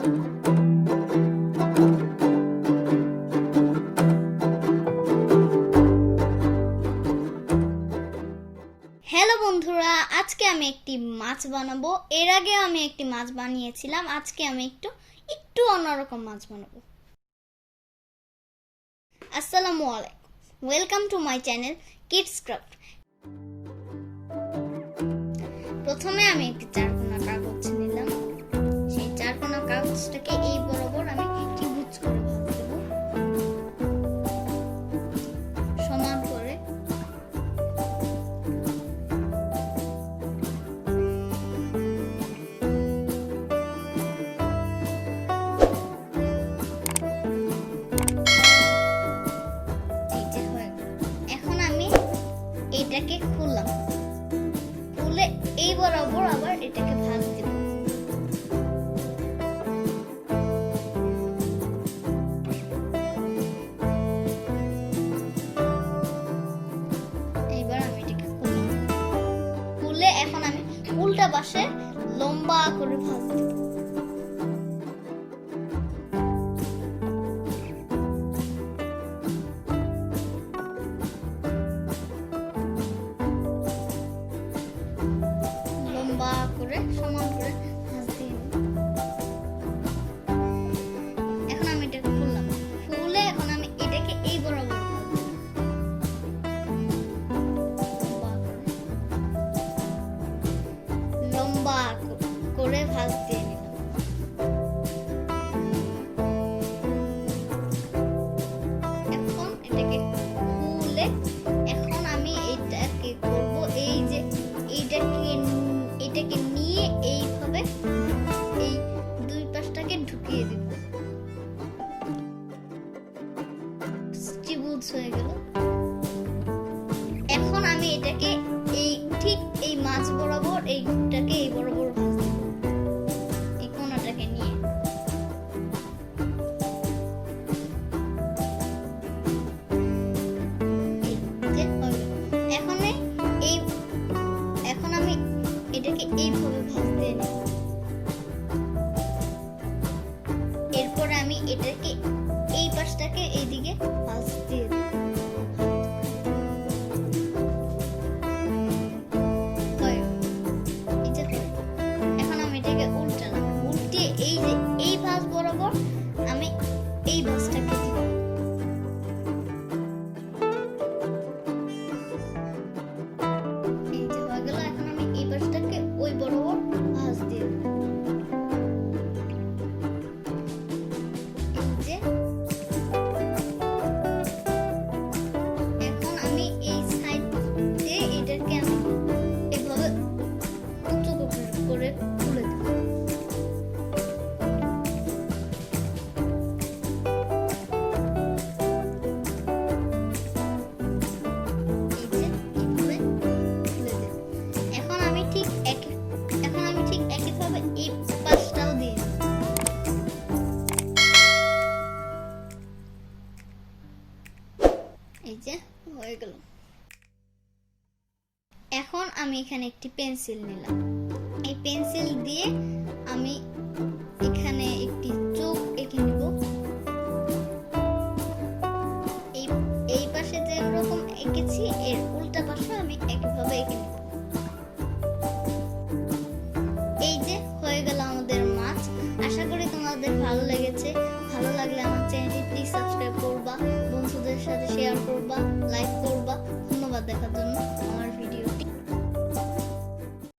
Hello বন্ধুরা, আজকে আমি একটি মাছ বানাবো। এর আগে আমি একটি মাছ বানিয়েছিলাম। আজকে আমি একটু অন্যরকম মাছ বানাবো। আসসালামু আলাইকুম, welcome to my channel kids craft. প্রথমে আমি একটি চারকোনা কাগজ নিলাম। সেই চারকোনা কাগজটাকে এই বরাবর আমি ত্রিভুজ করে ভাঁজ দেব, সমান করে। এটাকে খুললাম, খুলে এই বরাবর আবার এটাকে ভাঁজ দেব। এইবার আমি এটাকে খুললাম, খুলে এখন আমি উল্টা পাশে লম্বা করে ভাঁজ দেব। সমান করে ভাঁজ দিয়ে এখন আমি এটাকে খুললাম, খুলে এখন আমি এটাকে এই বরাবর লম্বা করে ভাঁজ দিয়ে নিলাম। এখন এটাকে খুলে এখন আমি এটাকে করব এই যে এটাকে নিয়ে এইভাবে এই দুই পাশটাকে ঢুকিয়ে দেব। ত্রিভুজ হয়ে গেল। এখন আমি এটাকে ঠিক এই মাছ বরাবর এইটাকে এই বরাবর ভাঁজ দেব, এই কোণাটাকে নিয়ে। এখন আমি এটাকে এইভাবে ভাঁজ দিয়ে নেব। এরপর আমি এটাকে এই পাশটাকে এইদিকে ভাঁজ দিয়ে দেব। এখন আমি এটাকে উল্টালাম, উল্টিয়ে এই ভাঁজ বরাবর আমি এই ভাঁজটাকে দিব। ওই বরাবর ভাঁজ দিয়ে এখন আমি এই সাইড দিয়ে এটাকে আমি এভাবে উঁচু করে তুলে দেব। এখন আমি ঠিক একইভাবে এই পাশটাও দিয়ে দেব। এই যে হয়ে গেল। এখন আমি এখানে একটি পেন্সিল নিলাম। এই পেন্সিল দিয়ে আমি এখানে একটি চোখ এঁকে নেব। এই পাশে যেরকম এঁকেছি এর উল্টা পাশে আমি একইভাবে এঁকে নেব। এই যে হয়ে গেল আমাদের মাছ। আশা করি তোমাদের ভালো লেগেছে। ভালো লাগলে আমার চ্যানেলটি প্লিজ সাবস্ক্রাইব করবা, বন্ধুদের সাথে শেয়ার করবা, লাইক করবা। ধন্যবাদ দেখার জন্য। আমার